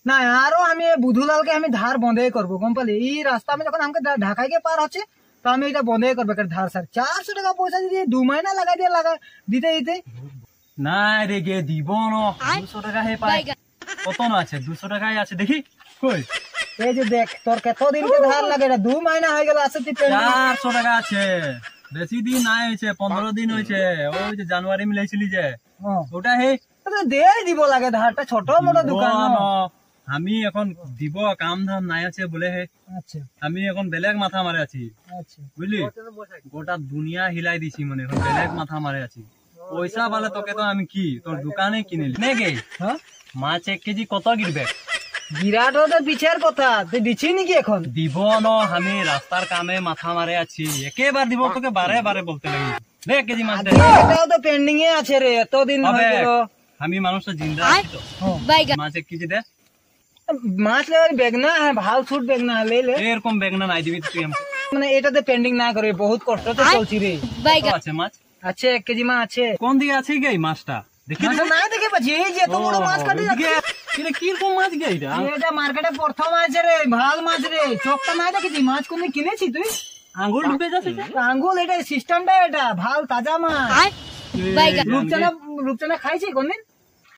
না আরো আমি বুধুলালকে আমি ধার বন্ধই করবো গম পালি এই রাস্তা আমি যখন আমাকে ঢাকাইকে পার হচ্ছে তো আমি এটা বন্ধই করবো ধার স্যার 400 টাকা পয়সা যদি 2 মাইনা লাগাই দিয়ে দিতে দিতে না রে গে দিব না 200 টাকা হে পাই কত না আছে 200 টাকাই আছে দেখি কই এই যে দেখ তোর কতদিন কে ধার লাগে এটা 2 মাইনা হয়ে গেল আছে 400 টাকা আছে বেশি দিন নাই হইছে 15 দিন হইছে ওই যে জানুয়ারি মিলাইছিলি যে ওটা হে দেই দিব লাগে ধারটা ছোট মোটো দোকান আমি এখন দিব কাম ধাম নাই আছে বলে হে আচ্ছা আমি এখন বেলেগ মাথা মারে আছি আচ্ছা বুঝলি গোটা দুনিয়া হিলাই দিছি মানে এখন বেলেগ মাথা মারে আছি পয়সা বালে তোকে তো আমি কি তোর দোকানে কিনিলি নে গে হ্যাঁ মাছ 1 কেজি কত গিরবে বিরাট তো পিছের কথা তুই দিছি নাকি এখন দিব না আমি রাস্তার কামে মাথা মারে আছি একেবার দিব তোকে বারে বারে বলতে লাগি নে 1 কেজি মাছ দে এটাও তো পেন্ডিং এ আছে রে এতদিন হয়ে গেল আমি মানুষটা জিন্দা আছি তো মাছ 1 কেজি দে মাছ লেবার বেগনা হ্যাঁ ভাল ছুট বেগনা ले ले এরকম বেগনা নাই দিবি তুই মানে এটাতে পেন্ডিং না করে বহুত কষ্টতে চলছি রে আছে মাছ আছে 1 কেজি মাছ আছে কোন দিকে আছে গে মাছটা দেখি না দেখে পাচ্ছি এই যে এত বড় মাছ কাটে এটা কি রকম মাছ গে এটা মার্কেটে প্রথম আছে রে ভাল মাছ রে চোখটা না দেখেছি মাছ কোন কিনেছি তুই আঙ্গুল ঢুকে যাচ্ছে আঙ্গুল এটা সিস্টেমটা এটা ভাল তাজা মাছ রূপচাঁদা খাইছি কোনদিন